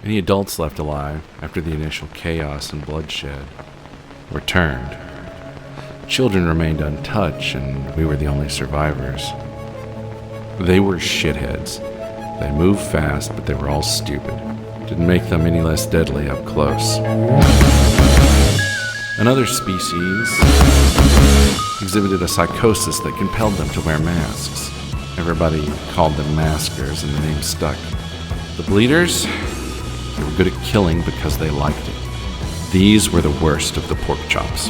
Any adults left alive after the initial chaos and bloodshed returned. Children remained untouched, and we were the only survivors. They were shitheads. They moved fast, but they were all stupid. Didn't make them any less deadly up close. Another species exhibited a psychosis that compelled them to wear masks. Everybody called them maskers, and the name stuck. The bleeders, they were good at killing because they liked it. These were the worst of the pork chops.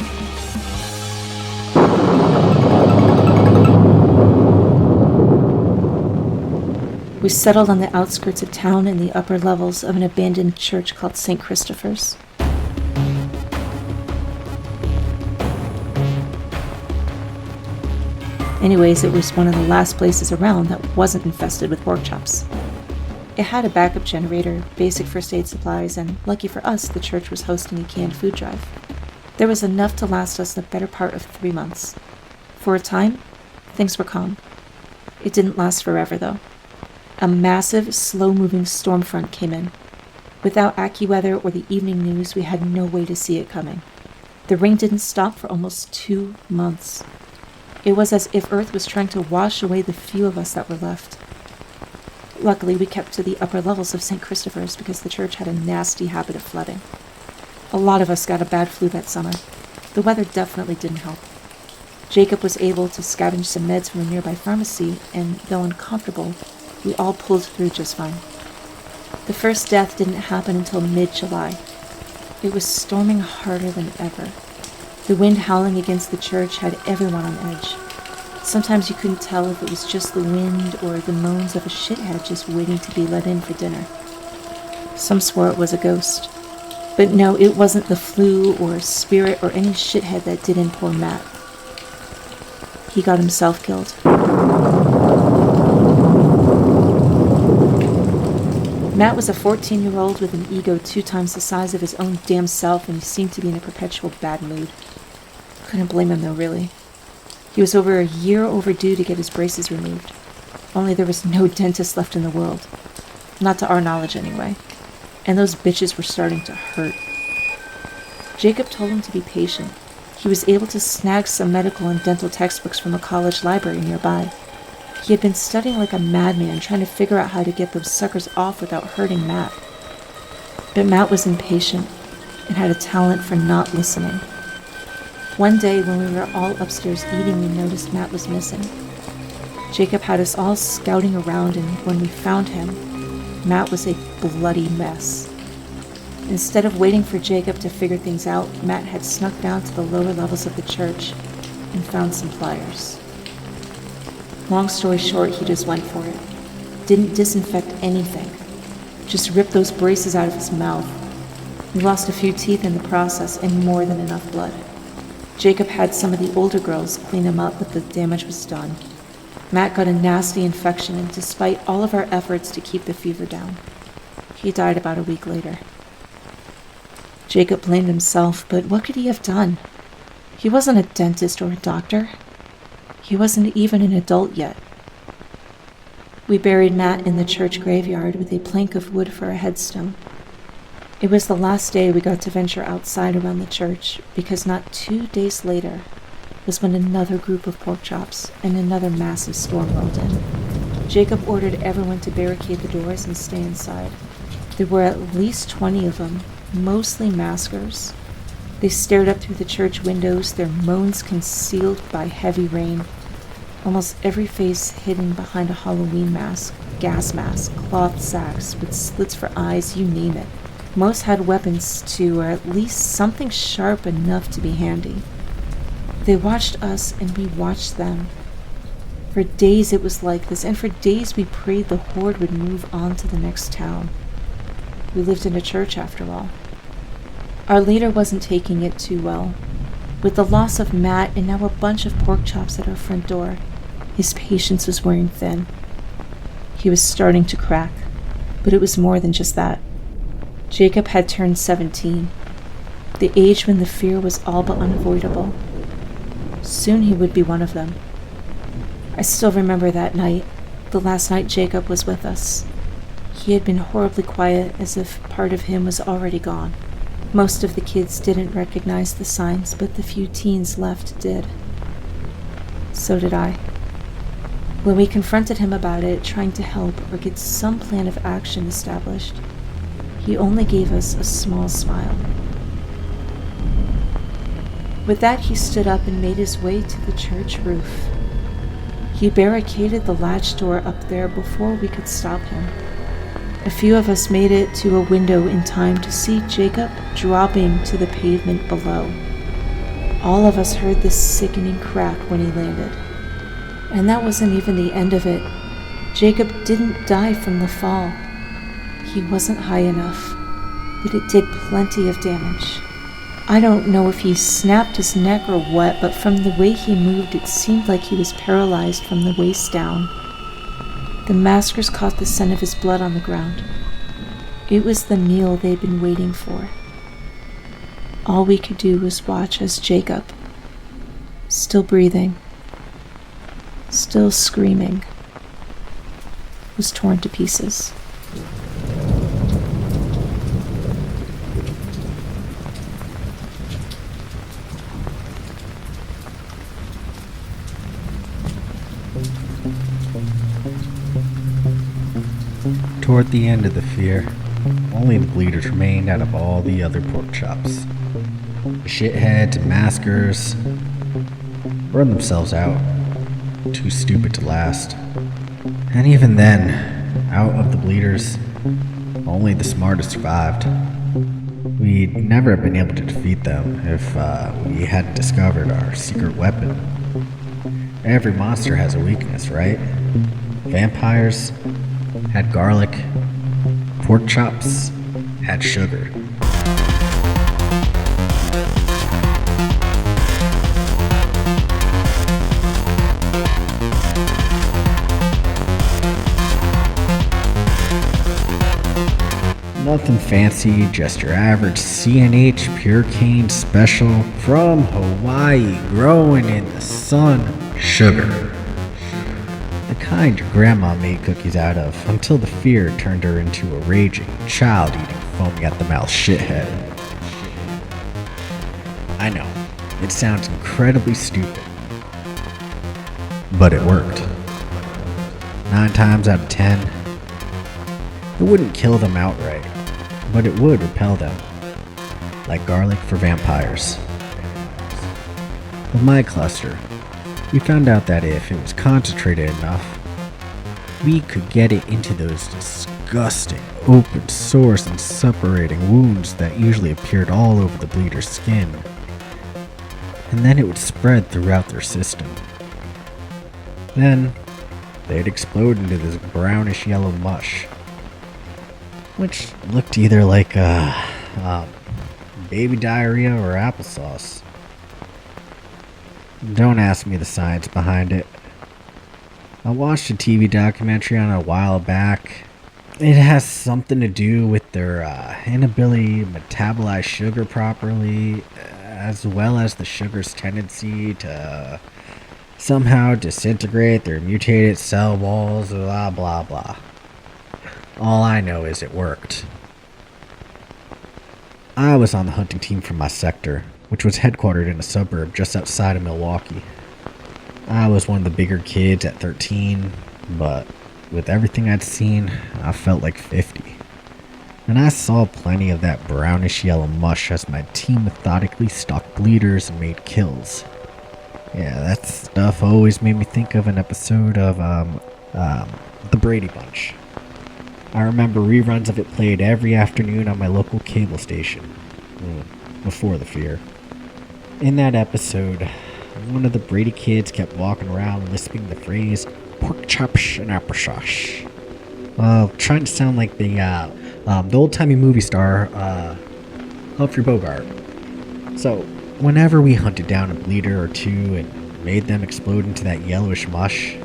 We settled on the outskirts of town in the upper levels of an abandoned church called St. Christopher's. Anyways, it was one of the last places around that wasn't infested with pork chops. It had a backup generator, basic first aid supplies, and lucky for us, the church was hosting a canned food drive. There was enough to last us the better part of 3 months. For a time, things were calm. It didn't last forever, though. A massive, slow-moving storm front came in. Without AccuWeather or the evening news, we had no way to see it coming. The rain didn't stop for almost 2 months. It was as if Earth was trying to wash away the few of us that were left. Luckily, we kept to the upper levels of St. Christopher's because the church had a nasty habit of flooding. A lot of us got a bad flu that summer. The weather definitely didn't help. Jacob was able to scavenge some meds from a nearby pharmacy, and though uncomfortable, we all pulled through just fine. The first death didn't happen until mid-July. It was storming harder than ever. The wind howling against the church had everyone on edge. Sometimes you couldn't tell if it was just the wind or the moans of a shithead just waiting to be let in for dinner. Some swore it was a ghost. But no, it wasn't the flu or spirit or any shithead that did in poor Matt. He got himself killed. Matt was a 14-year-old with an ego 2 times the size of his own damn self, and he seemed to be in a perpetual bad mood. Couldn't blame him though, really. He was over a year overdue to get his braces removed. Only there was no dentist left in the world. Not to our knowledge, anyway. And those bitches were starting to hurt. Jacob told him to be patient. He was able to snag some medical and dental textbooks from a college library nearby. He had been studying like a madman, trying to figure out how to get those suckers off without hurting Matt. But Matt was impatient and had a talent for not listening. One day, when we were all upstairs eating, we noticed Matt was missing. Jacob had us all scouting around, and when we found him, Matt was a bloody mess. Instead of waiting for Jacob to figure things out, Matt had snuck down to the lower levels of the church and found some pliers. Long story short, he just went for it. Didn't disinfect anything. Just ripped those braces out of his mouth. We lost a few teeth in the process and more than enough blood. Jacob had some of the older girls clean him up, but the damage was done. Matt got a nasty infection, and despite all of our efforts to keep the fever down, he died about a week later. Jacob blamed himself, but what could he have done? He wasn't a dentist or a doctor. He wasn't even an adult yet. We buried Matt in the church graveyard with a plank of wood for a headstone. It was the last day we got to venture outside around the church, because not 2 days later was when another group of pork chops and another massive storm rolled in. Jacob ordered everyone to barricade the doors and stay inside. There were at least 20 of them, mostly maskers. They stared up through the church windows, their moans concealed by heavy rain. Almost every face hidden behind a Halloween mask, gas mask, cloth sacks with slits for eyes, you name it. Most had weapons too, or at least something sharp enough to be handy. They watched us and we watched them. For days it was like this, and for days we prayed the horde would move on to the next town. We lived in a church after all. Our leader wasn't taking it too well. With the loss of Matt and now a bunch of pork chops at our front door, his patience was wearing thin. He was starting to crack, but it was more than just that. Jacob had turned 17, the age when the fear was all but unavoidable. Soon he would be one of them. I still remember that night, the last night Jacob was with us. He had been horribly quiet, as if part of him was already gone. Most of the kids didn't recognize the signs, but the few teens left did. So did I. When we confronted him about it, trying to help or get some plan of action established, he only gave us a small smile. With that, he stood up and made his way to the church roof. He barricaded the latch door up there before we could stop him. A few of us made it to a window in time to see Jacob dropping to the pavement below. All of us heard this sickening crack when he landed. And that wasn't even the end of it. Jacob didn't die from the fall. He wasn't high enough, but it did plenty of damage. I don't know if he snapped his neck or what, but from the way he moved, it seemed like he was paralyzed from the waist down. The maskers caught the scent of his blood on the ground. It was the meal they'd been waiting for. All we could do was watch as Jacob, still breathing, still screaming, was torn to pieces. Toward the end of the fear, only the bleeders remained out of all the other pork chops. The shitheads and maskers burned themselves out, too stupid to last. And even then, out of the bleeders, only the smartest survived. We'd never have been able to defeat them if we hadn't discovered our secret weapon. Every monster has a weakness, right? Vampires had garlic, pork chops had sugar. Nothing fancy, just your average CNH pure cane special from Hawaii, growing in the sun. Sugar. The kind your grandma made cookies out of until the fear turned her into a raging, child-eating, foaming at the mouth shithead. I know, it sounds incredibly stupid, but it worked. 9 times out of 10, it wouldn't kill them outright, but it would repel them, like garlic for vampires. With my cluster, we found out that if it was concentrated enough, we could get it into those disgusting open sores and separating wounds that usually appeared all over the bleeder's skin. And then it would spread throughout their system. Then, they'd explode into this brownish yellow mush, which looked either like baby diarrhea or applesauce. Don't ask me the science behind it. I watched a TV documentary on it a while back. It has something to do with their inability to metabolize sugar properly, as well as the sugar's tendency to somehow disintegrate their mutated cell walls, blah blah blah. All I know is it worked. I was on the hunting team for my sector, which was headquartered in a suburb just outside of Milwaukee. I was one of the bigger kids at 13, but with everything I'd seen, I felt like 50. And I saw plenty of that brownish yellow mush as my team methodically stalked bleeders and made kills. Yeah, that stuff always made me think of an episode of The Brady Bunch. I remember reruns of it played every afternoon on my local cable station, before the fear. In that episode, one of the Brady kids kept walking around lisping the phrase, pork chops and applesauce. Trying to sound like the old-timey movie star, Humphrey Bogart. So, whenever we hunted down a bleeder or two and made them explode into that yellowish mush,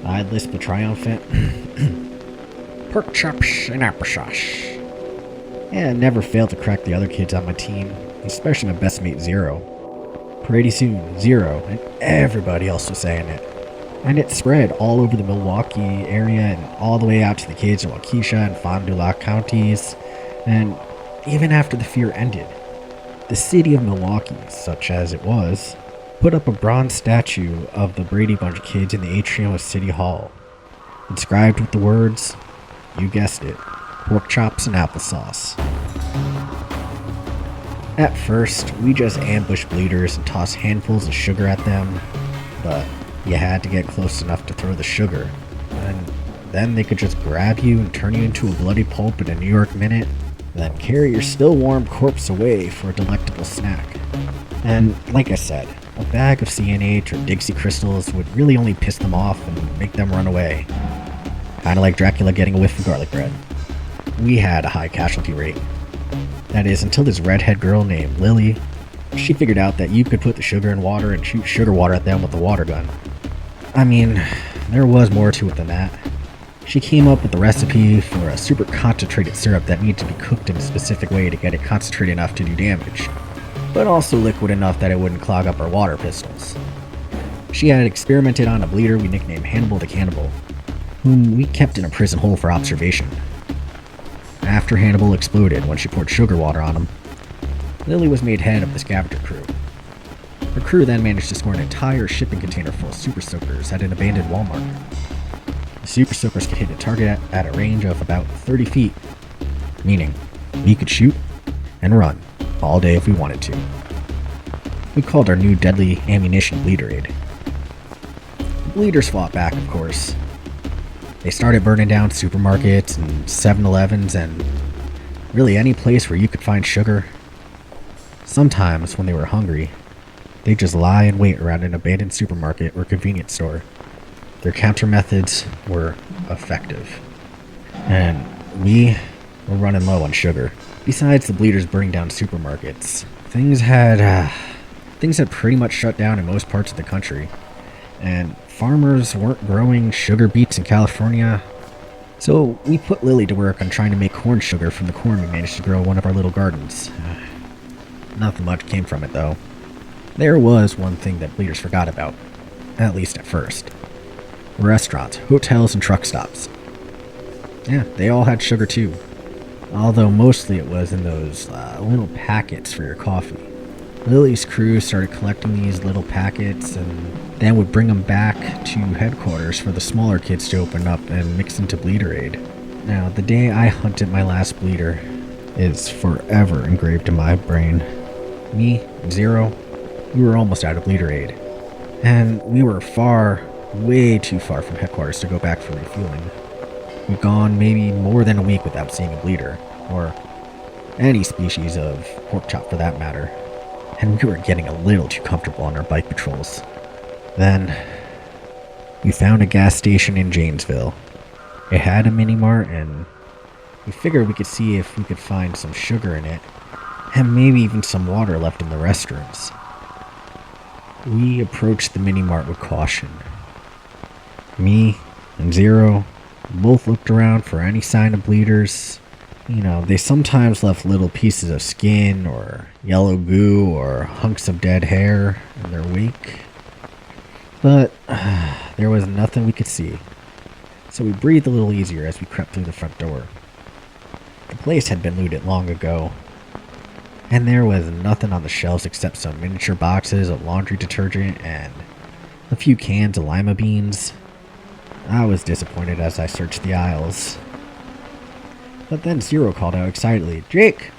I'd lisp a triumphant, pork chops and applesauce. And I never failed to crack the other kids on my team, especially my best mate Zero. Pretty soon, Zero and everybody else was saying it. and it spread all over the Milwaukee area and all the way out to the kids in Waukesha and Fond du Lac counties. And even after the fear ended, the city of Milwaukee, such as it was, put up a bronze statue of the Brady Bunch kids in the atrium of City Hall, inscribed with the words, you guessed it, pork chops and applesauce. At first, we just ambushed bleeders and tossed handfuls of sugar at them, but you had to get close enough to throw the sugar, and then they could just grab you and turn you into a bloody pulp in a New York minute, then carry your still warm corpse away for a delectable snack. And like I said, a bag of CNH or Dixie crystals would really only piss them off and make them run away. Kinda like Dracula getting a whiff of garlic bread. We had a high casualty rate. That is, until this redhead girl named Lily, she figured out that you could put the sugar in water and shoot sugar water at them with a water gun. I mean, there was more to it than that. She came up with the recipe for a super concentrated syrup that needed to be cooked in a specific way to get it concentrated enough to do damage, but also liquid enough that it wouldn't clog up our water pistols. She had experimented on a bleeder we nicknamed Hannibal the Cannibal, whom we kept in a prison hole for observation. After Hannibal exploded when she poured sugar water on him, Lily was made head of the scavenger crew. Her crew then managed to score an entire shipping container full of super soakers at an abandoned Walmart. The super soakers could hit a target at a range of about 30 feet, meaning we could shoot and run all day if we wanted to. We called our new deadly ammunition Bleeder Aid. The bleeders fought back, of course. They started burning down supermarkets and 7-Elevens and really any place where you could find sugar. Sometimes, when they were hungry, they'd just lie in wait around an abandoned supermarket or convenience store. Their countermethods were effective. And we were running low on sugar. Besides the bleeders burning down supermarkets, things had pretty much shut down in most parts of the country. And farmers weren't growing sugar beets in California. So we put Lily to work on trying to make corn sugar from the corn we managed to grow in one of our little gardens. Nothing much came from it, though. There was one thing that bleeders forgot about, at least at first. Restaurants, hotels, and truck stops. Yeah, they all had sugar too. Although mostly it was in those little packets for your coffee. Lily's crew started collecting these little packets and then would bring them back to headquarters for the smaller kids to open up and mix into Bleeder Aid. Now, the day I hunted my last bleeder is forever engraved in my brain. Me and Zero, we were almost out of Bleeder Aid. And we were way too far from headquarters to go back for refueling. We'd gone maybe more than a week without seeing a bleeder, or any species of pork chop for that matter, and we were getting a little too comfortable on our bike patrols. Then, we found a gas station in Janesville. It had a mini-mart, and we figured we could see if we could find some sugar in it, and maybe even some water left in the restrooms. We approached the mini-mart with caution. Me and Zero both looked around for any sign of bleeders. You know, they sometimes left little pieces of skin or yellow goo or hunks of dead hair in their wake. But there was nothing we could see, so we breathed a little easier as we crept through the front door. The place had been looted long ago, and there was nothing on the shelves except some miniature boxes of laundry detergent and a few cans of lima beans. I was disappointed as I searched the aisles. But then Zero called out excitedly, "Jake,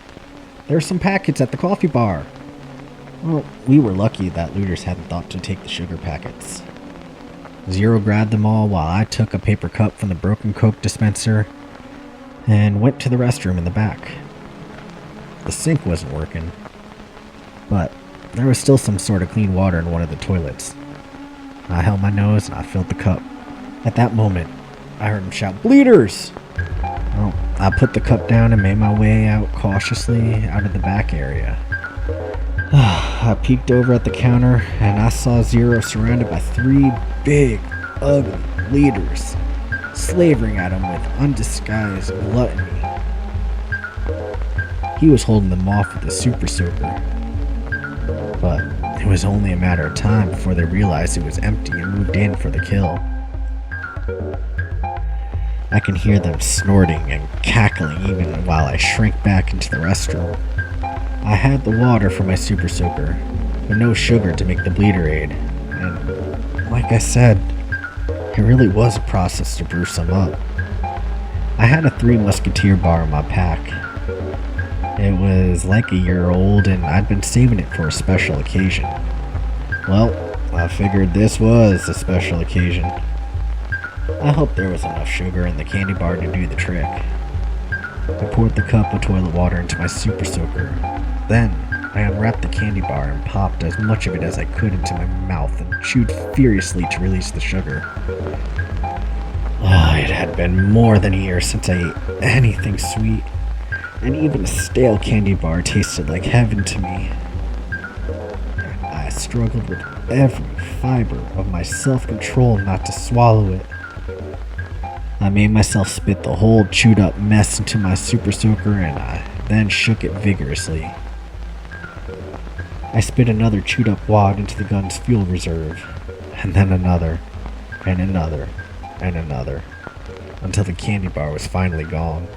there's some packets at the coffee bar." Well, we were lucky that looters hadn't thought to take the sugar packets. Zero grabbed them all while I took a paper cup from the broken Coke dispenser and went to the restroom in the back. The sink wasn't working, but there was still some sort of clean water in one of the toilets. I held my nose and I filled the cup. At that moment, I heard him shout, "Bleeders!" Well, I put the cup down and made my way out cautiously out of the back area. I peeked over at the counter and I saw Zero surrounded by 3 big, ugly bleeders, slavering at him with undisguised gluttony. He was holding them off with a super soaker, but it was only a matter of time before they realized it was empty and moved in for the kill. I can hear them snorting and cackling even while I shrink back into the restroom. I had the water for my super soaker, but no sugar to make the bleeder aid, and like I said, it really was a process to brew some up. I had a Three Musketeer bar in my pack. It was like a year old and I'd been saving it for a special occasion. Well, I figured this was a special occasion. I hoped there was enough sugar in the candy bar to do the trick. I poured the cup of toilet water into my super soaker. Then, I unwrapped the candy bar and popped as much of it as I could into my mouth and chewed furiously to release the sugar. It had been more than a year since I ate anything sweet, and even a stale candy bar tasted like heaven to me. I struggled with every fiber of my self-control not to swallow it. I made myself spit the whole chewed up mess into my super soaker and I then shook it vigorously. I spit another chewed up wad into the gun's fuel reserve, and then another, and another, and another, until the candy bar was finally gone.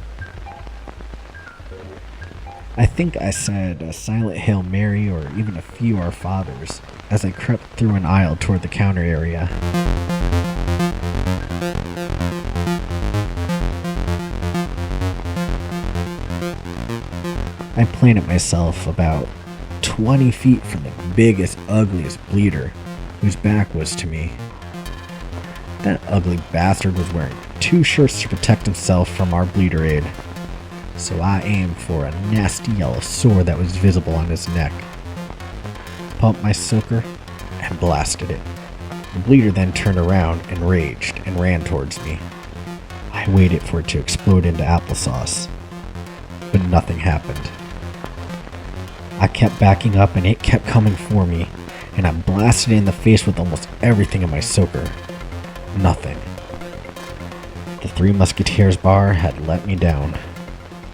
I think I said a silent Hail Mary or even a few Our Fathers as I crept through an aisle toward the counter area. I planted myself about 20 feet from the biggest, ugliest bleeder, whose back was to me. That ugly bastard was wearing 2 shirts to protect himself from our bleeder aid, so I aimed for a nasty yellow sore that was visible on his neck. Pumped my soaker and blasted it. The bleeder then turned around and raged and ran towards me. I waited for it to explode into applesauce, but nothing happened. I kept backing up and it kept coming for me, and I blasted it in the face with almost everything in my soaker. Nothing. The Three Musketeers bar had let me down,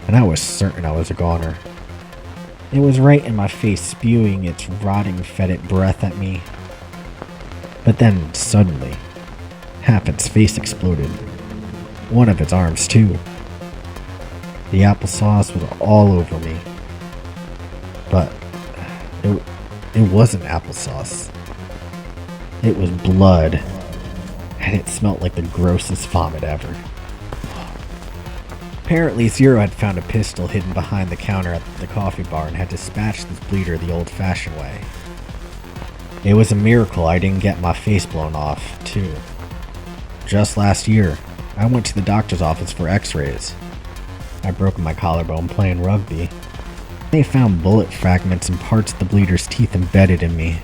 and I was certain I was a goner. It was right in my face, spewing its rotting, fetid breath at me. But then, suddenly, half its face exploded. One of its arms, too. The applesauce was all over me. But it wasn't applesauce. It was blood, and it smelled like the grossest vomit ever. Apparently, Zero had found a pistol hidden behind the counter at the coffee bar and had dispatched this bleeder the old-fashioned way. It was a miracle I didn't get my face blown off, too. Just last year, I went to the doctor's office for x-rays. I broke my collarbone playing rugby. They found bullet fragments and parts of the bleeder's teeth embedded in me.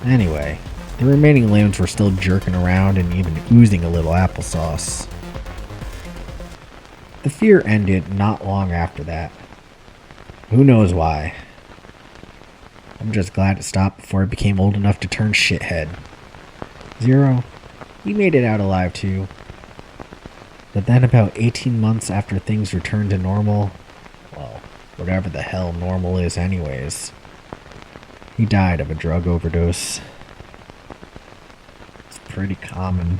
Anyway, the remaining limbs were still jerking around and even oozing a little applesauce. The fear ended not long after that. Who knows why? I'm just glad it stopped before I became old enough to turn shithead. Zero, he made it out alive too. But then about 18 months after things returned to normal, well, whatever the hell normal is anyways, he died of a drug overdose. It's pretty common.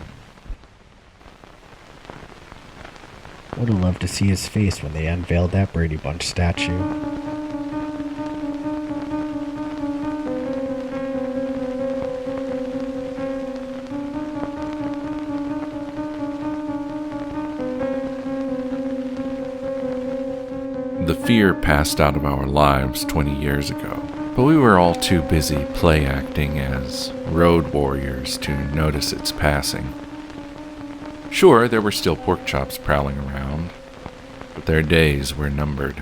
Would have loved to see his face when they unveiled that Brady Bunch statue. The fear passed out of our lives 20 years ago, but we were all too busy play acting as road warriors to notice its passing. Sure, there were still pork chops prowling around, but their days were numbered.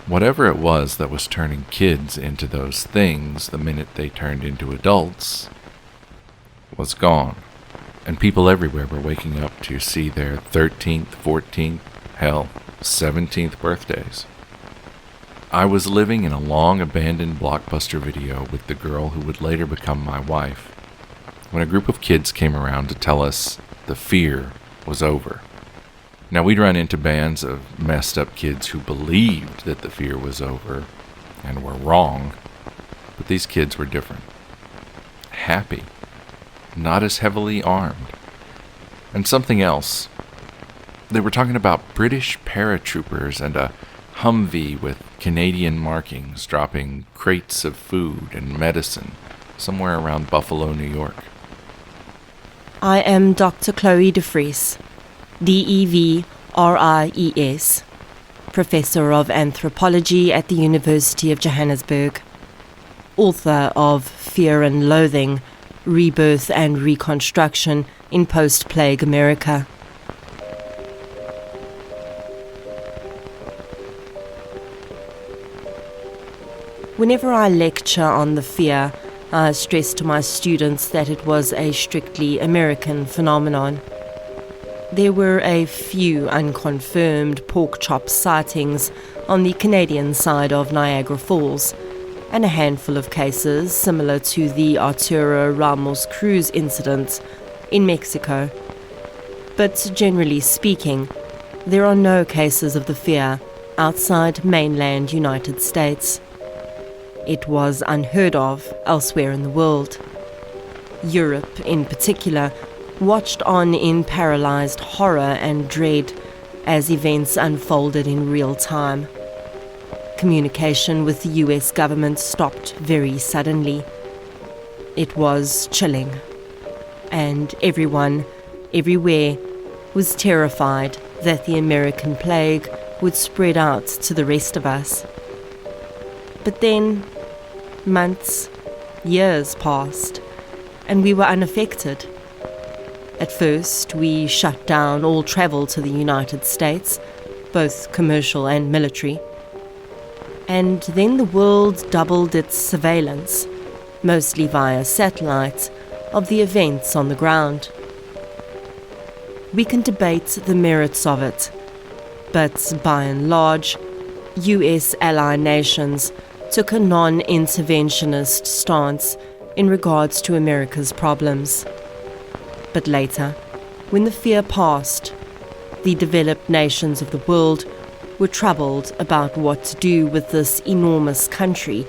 Whatever it was that was turning kids into those things the minute they turned into adults was gone, and people everywhere were waking up to see their 13th, 14th, hell, 17th birthdays. I was living in a long abandoned Blockbuster video with the girl who would later become my wife, when a group of kids came around to tell us the fear was over. Now, we'd run into bands of messed up kids who believed that the fear was over and were wrong, but these kids were different. happy, not as heavily armed. And something else. They were talking about British paratroopers and a Humvee with Canadian markings dropping crates of food and medicine somewhere around Buffalo, New York. I am Dr. Chloe de Vries, DEVRIES, Professor of Anthropology at the University of Johannesburg, author of Fear and Loathing, Rebirth and Reconstruction in Post-Plague America. Whenever I lecture on the fear, I stress to my students that it was a strictly American phenomenon. There were a few unconfirmed pork chop sightings on the Canadian side of Niagara Falls, and a handful of cases similar to the Arturo Ramos Cruz incident in Mexico. But generally speaking, there are no cases of the fear outside mainland United States. It was unheard of elsewhere in the world. Europe, in particular, watched on in paralyzed horror and dread as events unfolded in real time. Communication with the US government stopped very suddenly. It was chilling, and everyone, everywhere, was terrified that the American plague would spread out to the rest of us. But then, months, years passed, and we were unaffected. At first, we shut down all travel to the United States, both commercial and military. And then the world doubled its surveillance, mostly via satellite, of the events on the ground. We can debate the merits of it, but by and large, US ally nations took a non-interventionist stance in regards to America's problems. But later, when the fear passed, the developed nations of the world were troubled about what to do with this enormous country,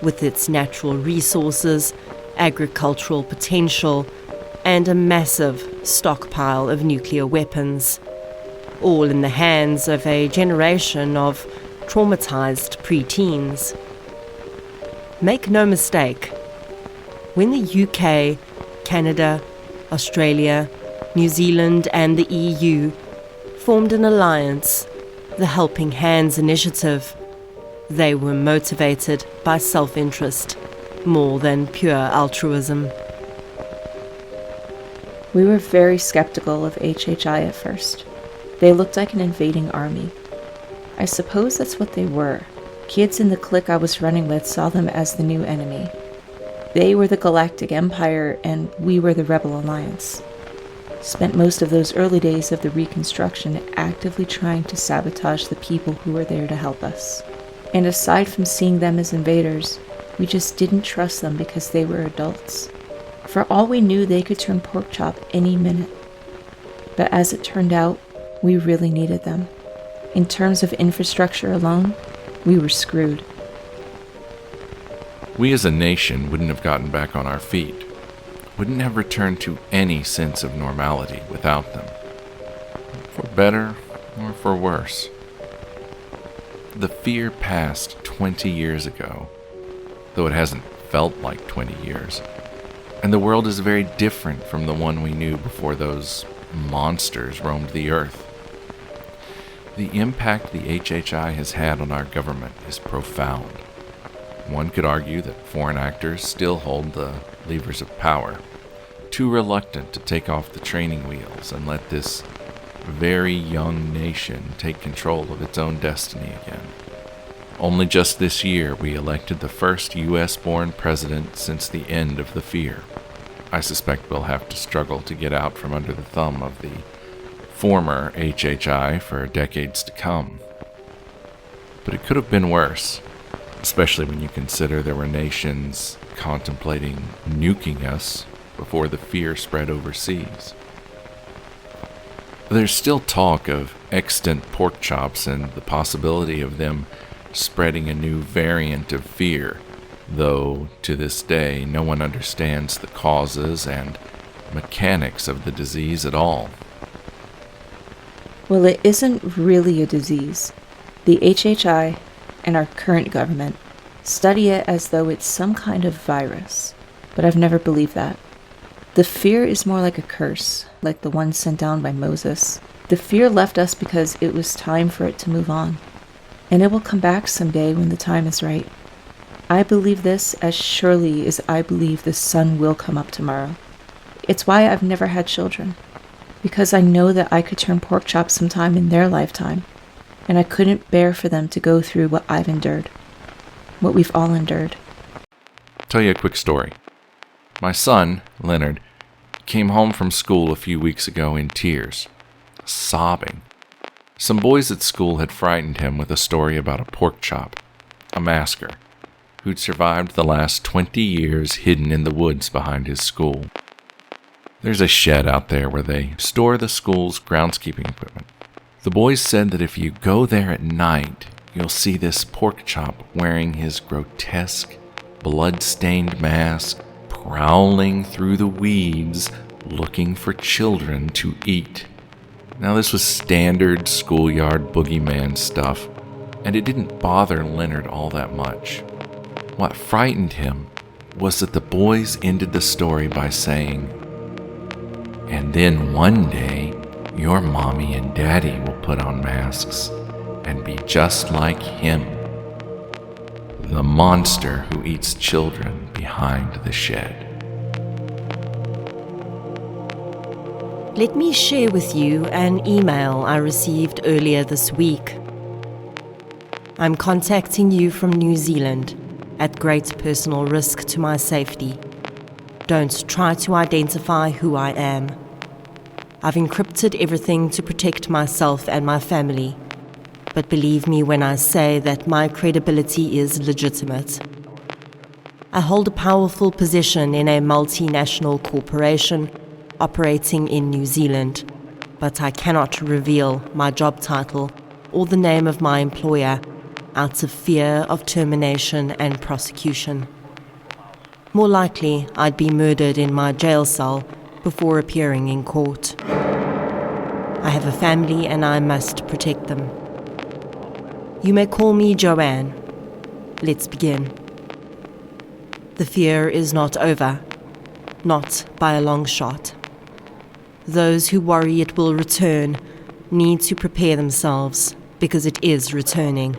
with its natural resources, agricultural potential, and a massive stockpile of nuclear weapons, all in the hands of a generation of traumatized preteens. Make no mistake, when the UK, Canada, Australia, New Zealand and the EU formed an alliance, the Helping Hands Initiative, they were motivated by self-interest more than pure altruism. We were very skeptical of HHI at first. They looked like an invading army. I suppose that's what they were. Kids in the clique I was running with saw them as the new enemy. They were the Galactic Empire, and we were the Rebel Alliance. Spent most of those early days of the Reconstruction actively trying to sabotage the people who were there to help us. And aside from seeing them as invaders, we just didn't trust them because they were adults. For all we knew, they could turn pork chop any minute. But as it turned out, we really needed them. In terms of infrastructure alone, we were screwed. We as a nation wouldn't have gotten back on our feet, wouldn't have returned to any sense of normality without them. For better or for worse. The fear passed 20 years ago, though it hasn't felt like 20 years. And the world is very different from the one we knew before those monsters roamed the earth. The impact the HHI has had on our government is profound. One could argue that foreign actors still hold the levers of power, too reluctant to take off the training wheels and let this very young nation take control of its own destiny again. Only just this year we elected the first US-born president since the end of the fear. I suspect we'll have to struggle to get out from under the thumb of the former HHI for decades to come. But it could have been worse, especially when you consider there were nations contemplating nuking us before the fear spread overseas. There's still talk of extant pork chops and the possibility of them spreading a new variant of fear, though to this day no one understands the causes and mechanics of the disease at all. Well, it isn't really a disease. The HHI and our current government study it as though it's some kind of virus, but I've never believed that. The fear is more like a curse, like the one sent down by Moses. The fear left us because it was time for it to move on, and it will come back someday when the time is right. I believe this as surely as I believe the sun will come up tomorrow. It's why I've never had children, because I know that I could turn pork chops sometime in their lifetime, and I couldn't bear for them to go through what I've endured, what we've all endured. Tell you a quick story. My son, Leonard, came home from school a few weeks ago in tears, sobbing. Some boys at school had frightened him with a story about a pork chop, a masker, who'd survived the last 20 years hidden in the woods behind his school. There's a shed out there where they store the school's groundskeeping equipment. The boys said that if you go there at night, you'll see this pork chop wearing his grotesque, blood-stained mask, prowling through the weeds, looking for children to eat. Now, this was standard schoolyard boogeyman stuff, and it didn't bother Leonard all that much. What frightened him was that the boys ended the story by saying, "And then one day, your mommy and daddy will put on masks and be just like him, the monster who eats children behind the shed." Let me share with you an email I received earlier this week. I'm contacting you from New Zealand at great personal risk to my safety. Don't try to identify who I am. I've encrypted everything to protect myself and my family, but believe me when I say that my credibility is legitimate. I hold a powerful position in a multinational corporation operating in New Zealand, but I cannot reveal my job title or the name of my employer out of fear of termination and prosecution. More likely, I'd be murdered in my jail cell before appearing in court. I have a family and I must protect them. You may call me Joanne. Let's begin. The fear is not over, not by a long shot. Those who worry it will return need to prepare themselves because it is returning.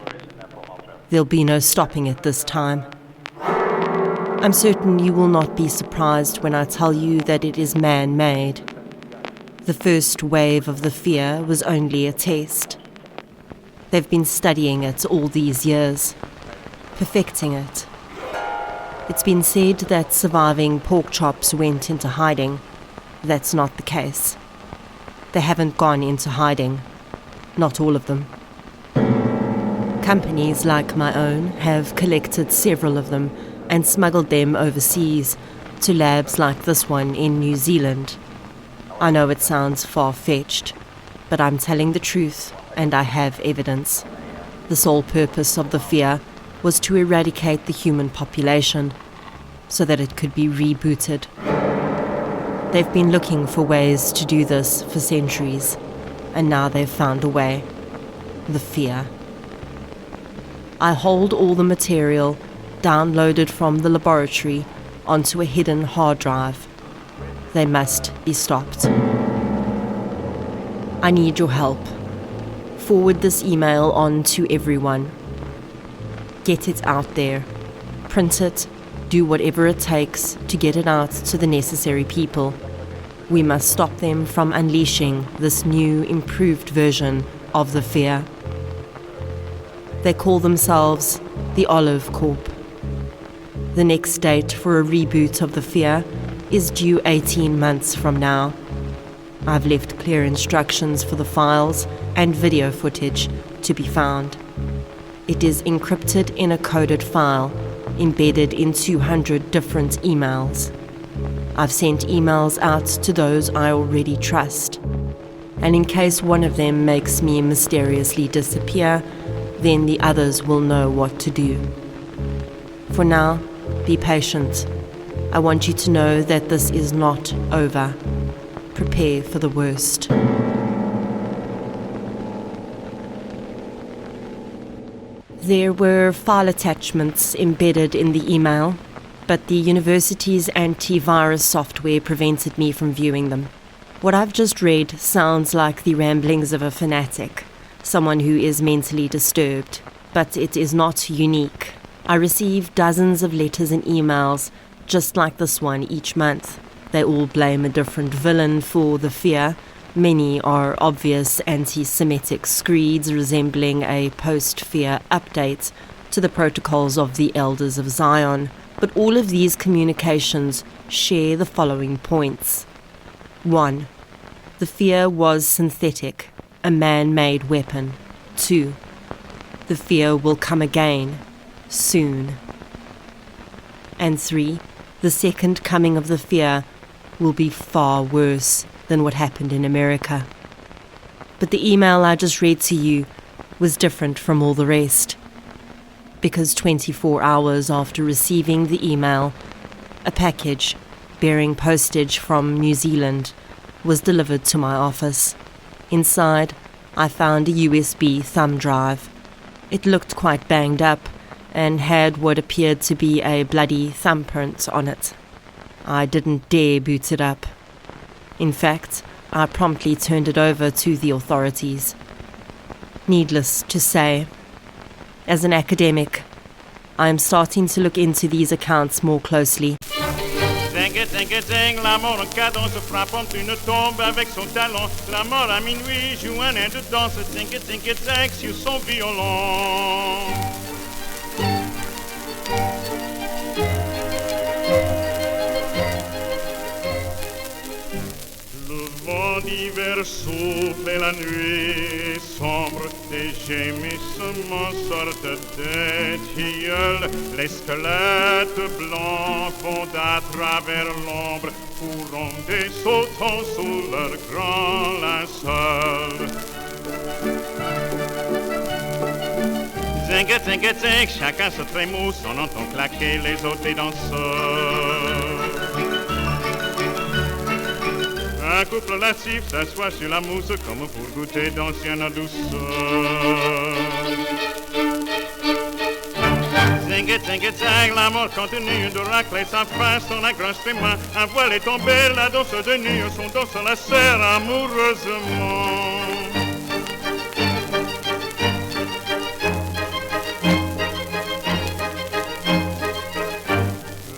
There'll be no stopping it this time. I'm certain you will not be surprised when I tell you that it is man-made. The first wave of the fear was only a test. They've been studying it all these years, perfecting it. It's been said that surviving pork chops went into hiding. That's not the case. They haven't gone into hiding. Not all of them. Companies like my own have collected several of them and smuggled them overseas to labs like this one in New Zealand. I know it sounds far-fetched, but I'm telling the truth and I have evidence. The sole purpose of the fear was to eradicate the human population so that it could be rebooted. They've been looking for ways to do this for centuries, and now they've found a way. The fear. I hold all the material downloaded from the laboratory onto a hidden hard drive. They must be stopped. I need your help. Forward this email on to everyone. Get it out there. Print it. Do whatever it takes to get it out to the necessary people. We must stop them from unleashing this new, improved version of the fear. They call themselves the Olive Corp. The next date for a reboot of the fear is due 18 months from now. I've left clear instructions for the files and video footage to be found. It is encrypted in a coded file, embedded in 200 different emails. I've sent emails out to those I already trust, and in case one of them makes me mysteriously disappear, then the others will know what to do. For now, Be patient. I want you to know that this is not over. Prepare for the worst. There were file attachments embedded in the email, but the university's antivirus software prevented me from viewing them. What I've just read sounds like the ramblings of a fanatic, someone who is mentally disturbed, but it is not unique. I receive dozens of letters and emails just like this one each month. They all blame a different villain for the fear. Many are obvious anti-Semitic screeds resembling a post-fear update to the protocols of the Elders of Zion, but all of these communications share the following points. 1. The fear was synthetic, a man-made weapon. 2. The fear will come again, soon. And 3. The second coming of the fear will be far worse than what happened in America. But the email I just read to you was different from all the rest, because 24 hours after receiving the email, a package bearing postage from New Zealand was delivered to my office. Inside, I found a USB thumb drive. It looked quite banged up and had what appeared to be a bloody thumbprint on it. I didn't dare boot it up. In fact, I promptly turned it over to the authorities. Needless to say, as an academic, I am starting to look into these accounts more closely. Zing, la mort en cadence frappe entre une tombe avec son talon. La mort à minuit joue un air de danse. Zing, sur son violon. L'hiver souffle et la nuit sombre, des gémissements sortent des tilleuls. Les squelettes blancs vont à travers l'ombre, courant des sautants sous leur grand linceul. Zing, chacun se trémousse, on entend claquer les autres des danseurs. Un couple lascif s'assoit sur la mousse comme pour goûter d'anciennes douceur. Zing, la mort continue de racler sa face, on accroche ses mains, un voile est tombé, la danse de nuit, son dos se la serre amoureusement.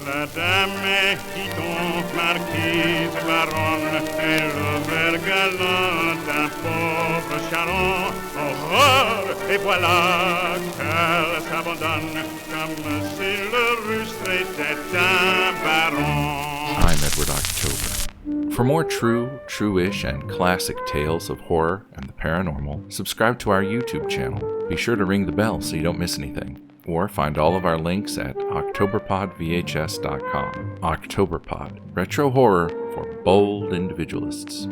La dame est quittante, marquise, baronne, et le ver galant d'un pauvre charron. Horreur, et voilà qu'elle s'abandonne, comme si le rustre était un baron. I'm Edward October. For more true-ish, and classic tales of horror and the paranormal, subscribe to our YouTube channel. Be sure to ring the bell so you don't miss anything. Or find all of our links at octoberpodvhs.com. Octoberpod, retro horror for bold individualists.